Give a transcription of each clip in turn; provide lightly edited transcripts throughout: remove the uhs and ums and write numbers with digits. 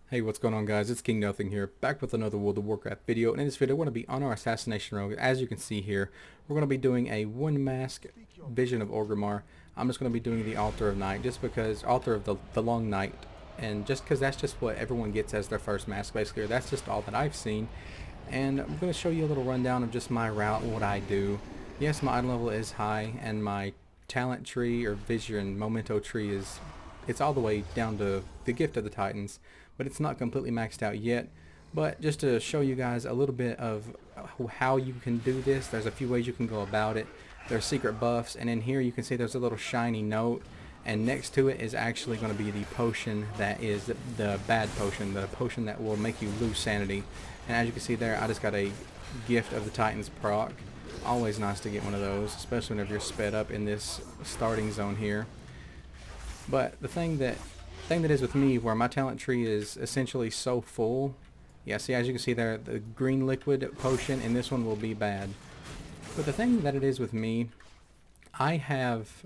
Hey, what's going on, guys? It's King Nothing here, back with another World of Warcraft video. And in this video, we're going to be on our Assassination rogue. As you can see here, we're going to be doing a one mask vision of Orgrimmar. I'm just going to be doing the Altar of Night, just because, Altar of the Long Night, and just because that's just what everyone gets as their first mask, basically. Or that's just all that I've seen. And I'm going to show you a little rundown of just my route and what I do. Yes, my item level is high, and my talent tree or vision memento tree is it's all the way down to the Gift of the Titans, but it's not completely maxed out yet. But just to show you guys a little bit of how you can do this, there's a few ways you can go about it. There's secret buffs, and in here you can see there's a little shiny note, and next to it is actually going to be the potion that is the bad potion, the potion that will make you lose sanity. And as you can see there, I just got a Gift of the Titans proc. Always nice to get one of those, especially whenever you're sped up in this starting zone here. But the thing that is with me, where my talent tree is essentially so full, yeah, see, as you can see there, the green liquid potion in this one will be bad. But the thing that it is with me, I have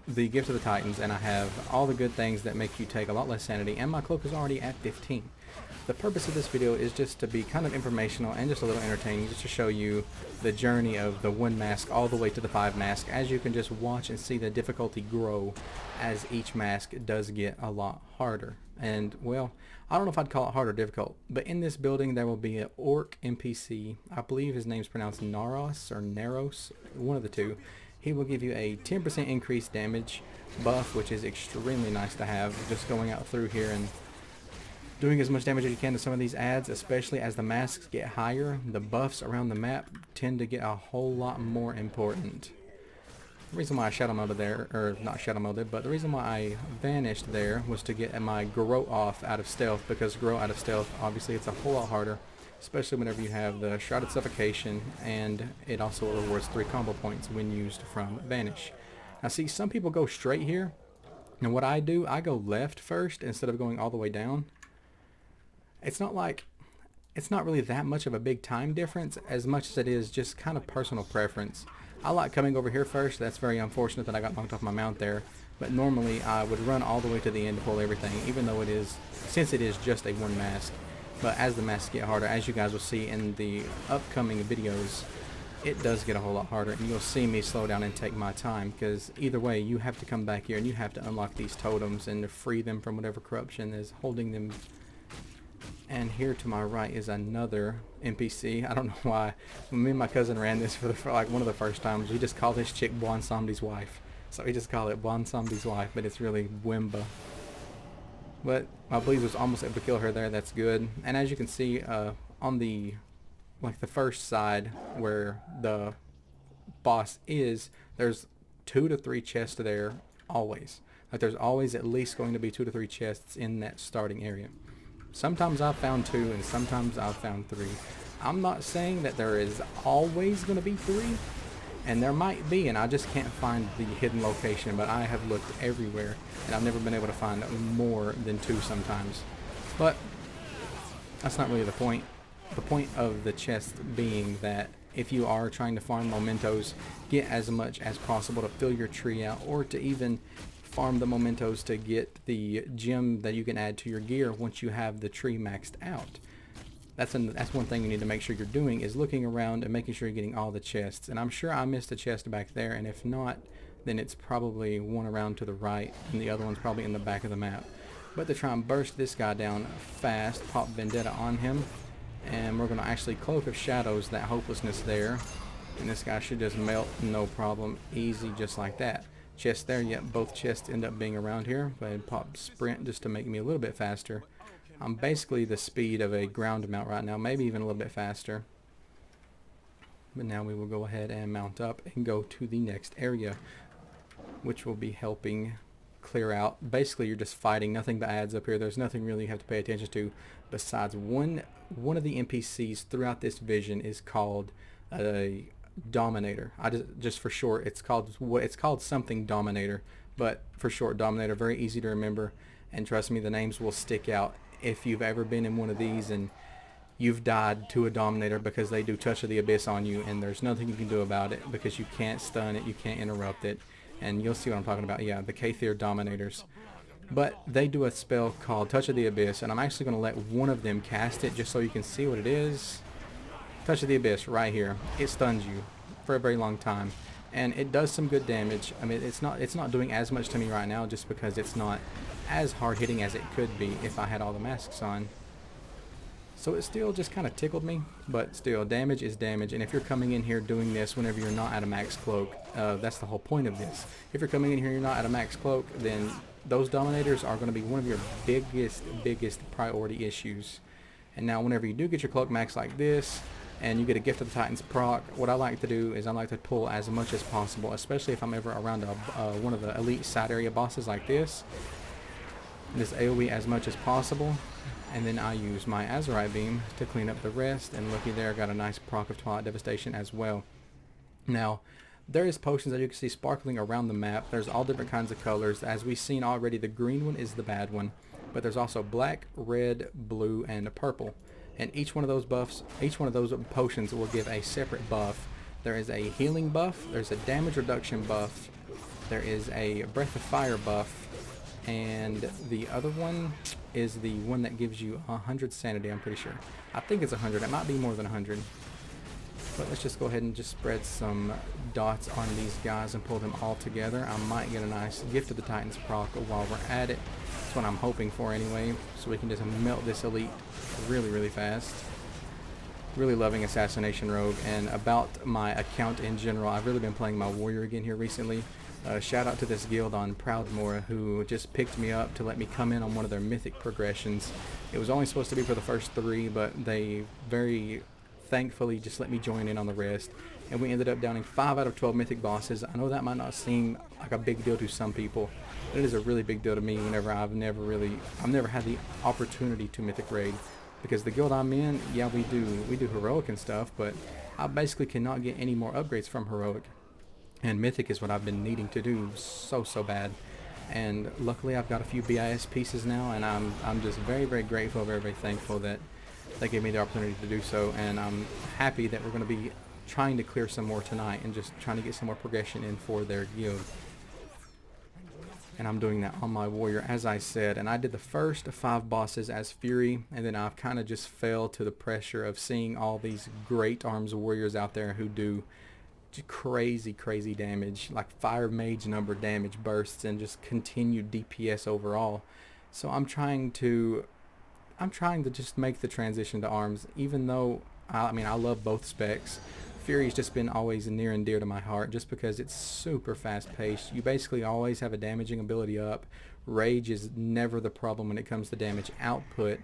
the Gift of the Titans, and I have all the good things that make you take a lot less sanity, and my cloak is already at 15. The purpose of this video is just to be kind of informational and just a little entertaining, just to show you the journey of the 1 mask all the way to the 5 mask, as you can just watch and see the difficulty grow as each mask does get a lot harder. And, well, I don't know if I'd call it hard or difficult, but in this building there will be an orc NPC. I believe his name's pronounced Naros or Naros, one of the two. He will give you a 10% increased damage buff, which is extremely nice to have, just going out through here and doing as much damage as you can to some of these ads, especially as the masks get higher. The buffs around the map tend to get a whole lot more important. The reason why I shadow moded there, or not shadow moded, but the reason why I vanished there was to get my grow off out of stealth, because grow out of stealth, obviously it's a whole lot harder, especially whenever you have the shrouded suffocation, and it also rewards 3 combo points when used from vanish. Now see, some people go straight here, and what I do, I go left first instead of going all the way down. It's not really that much of a big time difference as much as it is just kind of personal preference. I like coming over here first. That's very unfortunate that I got knocked off my mount there, but normally I would run all the way to the end to pull everything, even though since it is just a 1 mask. But as the masks get harder, as you guys will see in the upcoming videos, it does get a whole lot harder, and you'll see me slow down and take my time, because either way you have to come back here and you have to unlock these totems and to free them from whatever corruption is holding them. And here to my right is another NPC. I don't know why. When me and my cousin ran this for like one of the first times, we just called this chick Buon Samdi's wife. So we just call it Buon Samdi's wife, but it's really Wimba. But I believe was almost able to kill her there. That's good. And as you can see, on the first side where the boss is, there's 2 to 3 chests there always. Like there's always at least going to be 2 to 3 chests in that starting area. Sometimes I've found 2 and sometimes I've found 3. I'm not saying that there is always going to be 3, and there might be, and I just can't find the hidden location, but I have looked everywhere and I've never been able to find more than 2 sometimes. But that's not really the point. The point of the chest being that if you are trying to farm mementos, get as much as possible to fill your tree out, or to even farm the mementos to get the gem that you can add to your gear once you have the tree maxed out. That's one thing you need to make sure you're doing, is looking around and making sure you're getting all the chests. And I'm sure I missed a chest back there, and if not, then it's probably one around to the right, and the other one's probably in the back of the map. But to try and burst this guy down fast, pop Vendetta on him, and we're going to actually Cloak of Shadows that hopelessness there, and this guy should just melt, no problem, easy, just like that. Chest there, yep, both chests end up being around here. Go ahead and pop sprint just to make me a little bit faster. I'm basically the speed of a ground mount right now, maybe even a little bit faster. But now we will go ahead and mount up and go to the next area, which will be helping clear out. Basically you're just fighting nothing but ads up here. There's nothing really you have to pay attention to besides one of the NPCs throughout this vision is called a Dominator. Just for short, it's called something Dominator, but for short Dominator. Very easy to remember, and trust me, the names will stick out. If you've ever been in one of these and you've died to a Dominator because they do Touch of the Abyss on you, and there's nothing you can do about it because you can't stun it, you can't interrupt it, and you'll see what I'm talking about. Yeah, the K-tier Dominators. But they do a spell called Touch of the Abyss, and I'm actually going to let one of them cast it just so you can see what it is. Touch of the Abyss right here. It stuns you for a very long time, and it does some good damage. I mean, it's not doing as much to me right now just because it's not as hard hitting as it could be if I had all the masks on. So it still just kind of tickled me, but still, damage is damage. And if you're coming in here doing this whenever you're not at a max cloak, that's the whole point of this. If you're coming in here and you're not at a max cloak, then those dominators are going to be one of your biggest priority issues. And now whenever you do get your cloak max like this, and you get a Gift of the Titans proc, what I like to do is I like to pull as much as possible, especially if I'm ever around one of the elite side area bosses like this. Just AoE as much as possible, and then I use my Azurite Beam to clean up the rest, and looky there, got a nice proc of Twilight Devastation as well. Now, there is potions that you can see sparkling around the map. There's all different kinds of colors. As we've seen already, the green one is the bad one, but there's also black, red, blue, and purple. And each one of those potions will give a separate buff. There is a healing buff, there's a damage reduction buff, there is a breath of fire buff, and the other one is the one that gives you 100 sanity, I'm pretty sure. I think it's 100, it might be more than 100. But let's just go ahead and just spread some dots on these guys and pull them all together. I might get a nice Gift of the Titans proc while we're at it. That's what I'm hoping for anyway, so we can just melt this elite really fast. Really loving Assassination Rogue, and about my account in general, I've really been playing my warrior again here recently. Shout out to this guild on Proudmoor who just picked me up to let me come in on one of their mythic progressions. It was only supposed to be for the first 3, but they very thankfully just let me join in on the rest, and we ended up downing 5 out of 12 mythic bosses. I know that might not seem like a big deal to some people, but it is a really big deal to me whenever I've never had the opportunity to mythic raid, because the guild I'm in, yeah, we do heroic and stuff, but I basically cannot get any more upgrades from heroic, and mythic is what I've been needing to do so bad. And luckily I've got a few BIS pieces now, and I'm just very grateful, very thankful that they gave me the opportunity to do so, and I'm happy that we're going to be trying to clear some more tonight and just trying to get some more progression in for their guild. And I'm doing that on my warrior, as I said, and I did the first 5 bosses as Fury, and then I've kind of just fell to the pressure of seeing all these great arms warriors out there who do crazy damage, like fire mage number damage bursts and just continued DPS overall. So I'm trying to just make the transition to arms, even though I love both specs. Fury's just been always near and dear to my heart just because it's super fast paced. You basically always have a damaging ability up. Rage is never the problem when it comes to damage output,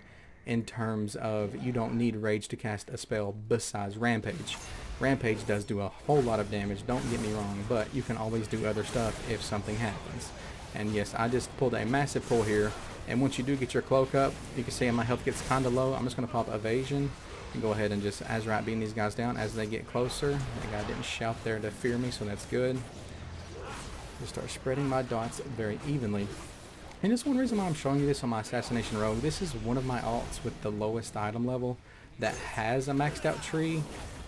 in terms of you don't need Rage to cast a spell besides Rampage. Rampage does do a whole lot of damage, don't get me wrong, but you can always do other stuff if something happens. And yes, I just pulled a massive pull here, and once you do get your cloak up, you can see my health gets kind of low. I'm just going to pop evasion and go ahead and just Azurite beam these guys down as they get closer. The guy didn't shout there to fear me, so that's good. Just start spreading my dots very evenly. And this is one reason why I'm showing you this on my Assassination Rogue. This is one of my alts with the lowest item level that has a maxed out tree.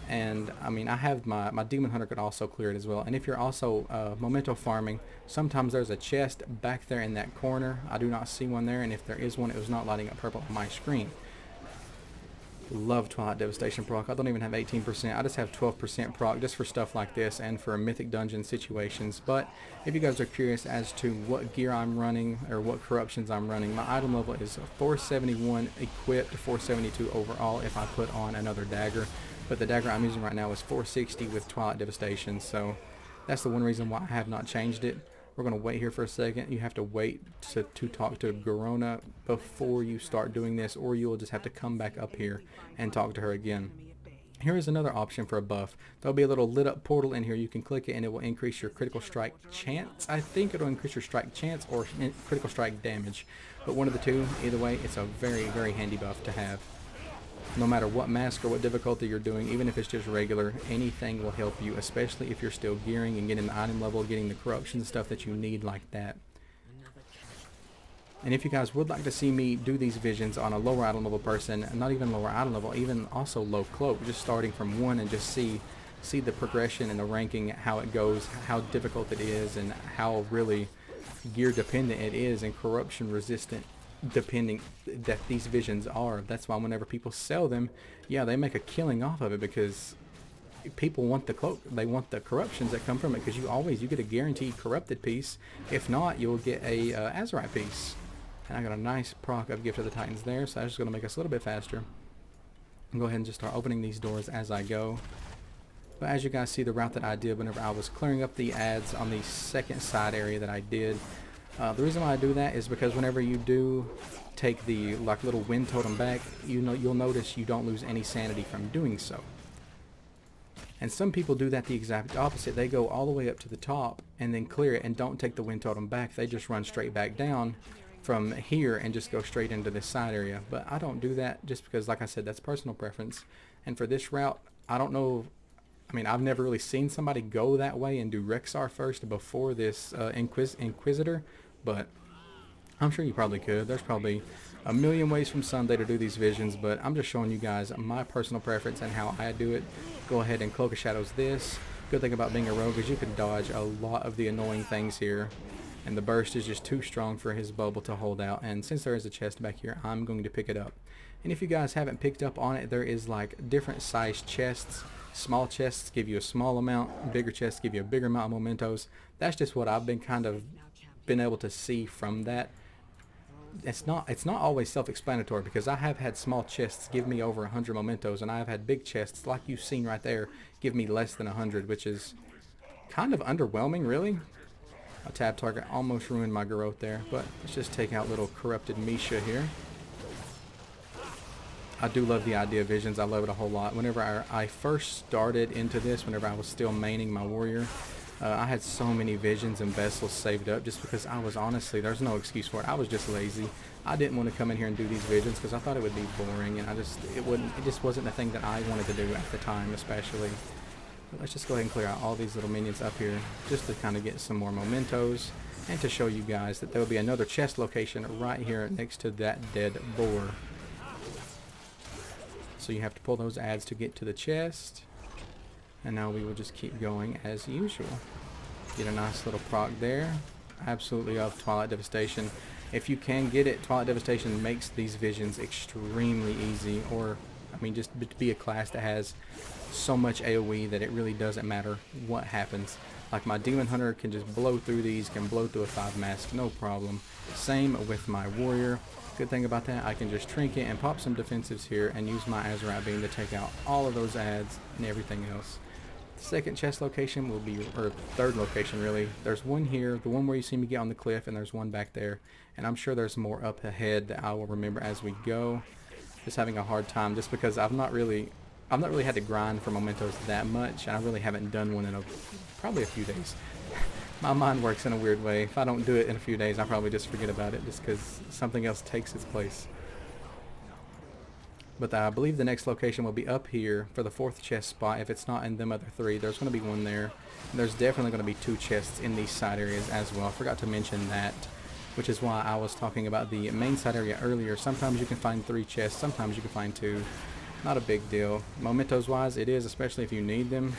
And I mean, I have my Demon Hunter could also clear it as well. And if you're also memento farming, sometimes there's a chest back there in that corner. I do not see one there, and if there is one, it was not lighting up purple on my screen. Love Twilight Devastation proc. I don't even have 18%. I just have 12% proc just for stuff like this and for mythic dungeon situations. But if you guys are curious as to what gear I'm running or what corruptions I'm running, my item level is 471 equipped, 472 overall if I put on another dagger. But the dagger I'm using right now is 460 with Twilight Devastation, so that's the one reason why I have not changed it. We're going to wait here for a second. You have to wait to talk to Garona before you start doing this, or you'll just have to come back up here and talk to her again. Here is another option for a buff. There'll be a little lit up portal in here. You can click it and it will increase your critical strike chance. I think it'll increase your strike chance or critical strike damage, but one of the two. Either way, it's a very handy buff to have. No matter what mask or what difficulty you're doing, even if it's just regular, anything will help you, especially if you're still gearing and getting the item level, getting the corruption stuff that you need like that. And if you guys would like to see me do these visions on a lower item level person, not even lower item level, even also low cloak, just starting from 1 and just see the progression and the ranking, how it goes, how difficult it is, and how really gear dependent it is and corruption resistant depending that these visions are. That's why whenever people sell them, yeah, they make a killing off of it because people want the cloak, they want the corruptions that come from it, because you get a guaranteed corrupted piece. If not, you'll get a Azurite piece. And I got a nice proc of Gift of the Titans there, so that's just going to make us a little bit faster. I'll go ahead and just start opening these doors as I go. But as you guys see, the route that I did whenever I was clearing up the ads on the second side area that I did, the reason why I do that is because whenever you do take the little wind totem back, you'll notice you don't lose any sanity from doing so. And some people do that the exact opposite. They go all the way up to the top and then clear it and don't take the wind totem back. They just run straight back down from here and just go straight into this side area. But I don't do that just because, like I said, that's personal preference. And for this route, I don't know, I mean, I've never really seen somebody go that way and do Rexar first before this Inquisitor, but I'm sure you probably could. There's probably a million ways from Sunday to do these visions, but I'm just showing you guys my personal preference and how I do it. Go ahead and Cloak of Shadows this. Good thing about being a rogue is you can dodge a lot of the annoying things here, and the burst is just too strong for his bubble to hold out. And since there is a chest back here, I'm going to pick it up. And if you guys haven't picked up on it, there is like different size chests. Small chests give you a small amount, bigger chests give you a bigger amount of mementos. That's just what I've been able to see from that. It's not always self-explanatory, because I have had small chests give me over 100 mementos, and I have had big chests like you've seen right there give me less than 100, which is kind of underwhelming, really. A tab target almost ruined my growth there, but let's just take out little corrupted Misha here. I do love the idea of visions. I love it a whole lot. Whenever I first started into this, whenever I was still maining my warrior, I had so many visions and vessels saved up just because I was, honestly, there's no excuse for it. I was just lazy. I didn't want to come in here and do these visions because I thought it would be boring, and it just wasn't the thing that I wanted to do at the time, especially. But let's just go ahead and clear out all these little minions up here just to kind of get some more mementos and to show you guys that there will be another chest location right here next to that dead boar. So you have to pull those ads to get to the chest. And now we will just keep going as usual. Get a nice little proc there. Absolutely love Twilight Devastation. If you can get it, Twilight Devastation makes these visions extremely easy. Or, I mean, just to be a class that has so much AoE that it really doesn't matter what happens. Like my Demon Hunter can just blow through these, can blow through a 5 mask, no problem. Same with my Warrior. Good thing about that, I can just trinket and pop some defensives here and use my Azurite Beam to take out all of those ads and everything else. Second chest location will be, or third location really, there's one here, the one where you see me get on the cliff, and there's one back there, and I'm sure there's more up ahead that I will remember as we go. Just having a hard time just because I've not really had to grind for mementos that much, and I really haven't done one in probably a few days. My mind works in a weird way. If I don't do it in a few days, I probably just forget about it just because something else takes its place. But I believe the next location will be up here for the 4th chest spot. If it's not in them other 3, there's going to be one there. And there's definitely going to be 2 chests in these side areas as well. I forgot to mention that, which is why I was talking about the main side area earlier. Sometimes you can find 3 chests, sometimes you can find 2. Not a big deal. Mementos wise, it is, especially if you need them.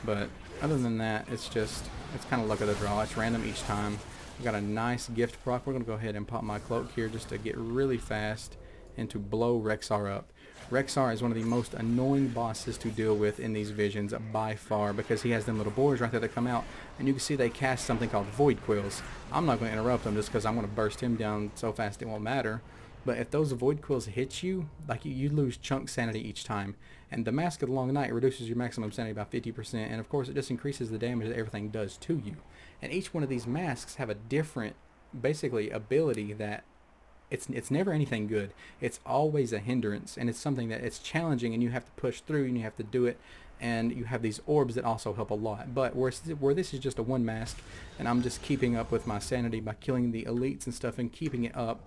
But other than that, it's kind of luck of the draw. It's random each time. We've got a nice gift proc. We're going to go ahead and pop my cloak here just to get really fast and to blow Rexar up. Rexar is one of the most annoying bosses to deal with in these visions by far, because he has them little boars right there that come out, and you can see they cast something called Void Quills. I'm not going to interrupt them just because I'm going to burst him down so fast it won't matter. But if those Void Quills hit you, like you lose chunk sanity each time. And the Mask of the Long Night reduces your maximum sanity by 50%, and of course it just increases the damage that everything does to you. And each one of these masks have a different, basically, ability that it's never anything good. It's always a hindrance, and it's something that it's challenging, and you have to push through, and you have to do it. And you have these orbs that also help a lot. But where this is just a 1 mask, and I'm just keeping up with my sanity by killing the elites and stuff and keeping it up,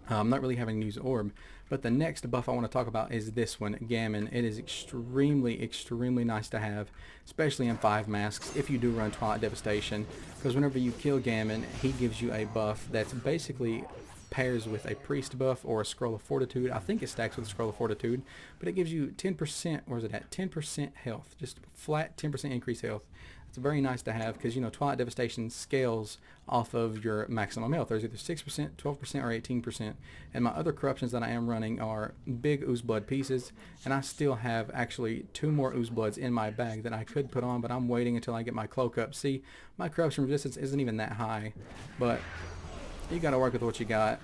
I'm not really having to use orb. But the next buff I want to talk about is this one, Gammon. It is extremely, extremely nice to have, especially in 5 masks if you do run Twilight Devastation, because whenever you kill Gammon, he gives you a buff that's basically pairs with a priest buff or a scroll of fortitude. I think it stacks with a scroll of fortitude, but it gives you 10%, or is it at 10% health, just flat 10% increased health. It's very nice to have because, you know, Twilight Devastation scales off of your maximum health. There's either 6%, 12%, or 18%. And my other corruptions that I am running are big Ooze Blood pieces, and I still have actually 2 more Ooze Bloods in my bag that I could put on, but I'm waiting until I get my cloak up. See, my corruption resistance isn't even that high, but you gotta work with what you got,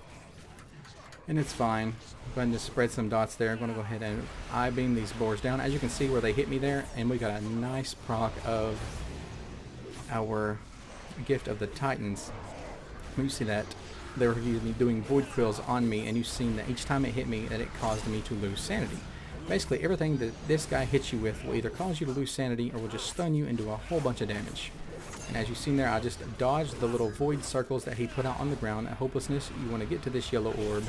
and it's fine. Go ahead and just spread some dots there. I'm gonna go ahead and I-beam these boars down. As you can see where they hit me there, and we got a nice proc of our Gift of the Titans. When you see that, they were doing void quills on me, and you've seen that each time it hit me that it caused me to lose sanity. Basically everything that this guy hits you with will either cause you to lose sanity or will just stun you and do a whole bunch of damage. And as you've seen there, I just dodged the little void circles that he put out on the ground. At hopelessness, you want to get to this yellow orb,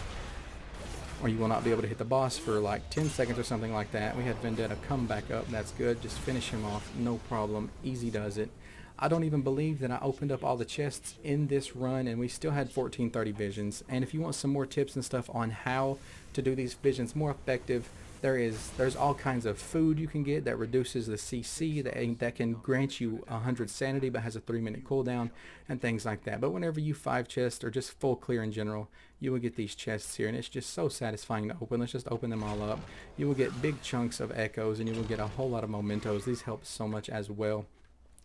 or you will not be able to hit the boss for like 10 seconds or something like that. We had Vendetta come back up. That's good. Just finish him off. No problem. Easy does it. I don't even believe that I opened up all the chests in this run, and we still had 1430 visions. And if you want some more tips and stuff on how to do these visions more effective, there's all kinds of food you can get that reduces the CC, that can grant you 100 sanity but has a 3-minute cooldown and things like that. But whenever you 5 chests or just full clear in general, you will get these chests here, and it's just so satisfying to open. Let's just open them all up. You will get big chunks of echoes, and you will get a whole lot of mementos. These help so much as well.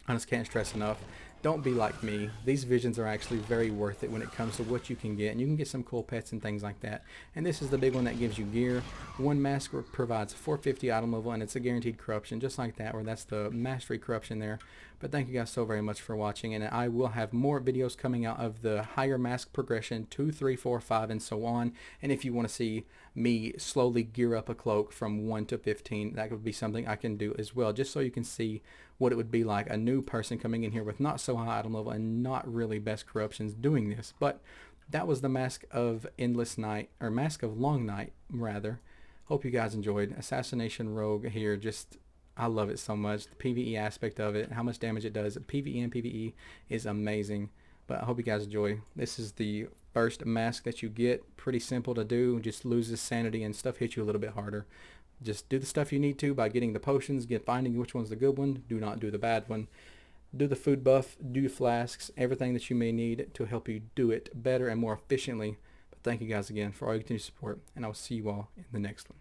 I just can't stress enough, don't be like me. These visions are actually very worth it when it comes to what you can get, and you can get some cool pets and things like that. And this is the big one that gives you gear. One mask provides 450 item level, and it's a guaranteed corruption, just like that, where that's the mastery corruption there. But thank you guys so very much for watching, and I will have more videos coming out of the higher mask progression, 2, 3, 4, 5, and so on. And if you want to see me slowly gear up a cloak from 1 to 15, that would be something I can do as well, just so you can see what it would be like a new person coming in here with not so high item level and not really best corruptions doing this. But that was the Mask of Endless Night, or Mask of Long Night rather. Hope you guys enjoyed. Assassination Rogue here, just I love it so much. The PvE aspect of it, how much damage it does, PvE and PvE is amazing. But I hope you guys enjoy. This is the first mask that you get. Pretty simple to do, just loses sanity and stuff hits you a little bit harder. Just do the stuff you need to by getting the potions, finding which one's the good one. Do not do the bad one. Do the food buff, do your flasks, everything that you may need to help you do it better and more efficiently. But thank you guys again for all your continued support, and I will see you all in the next one.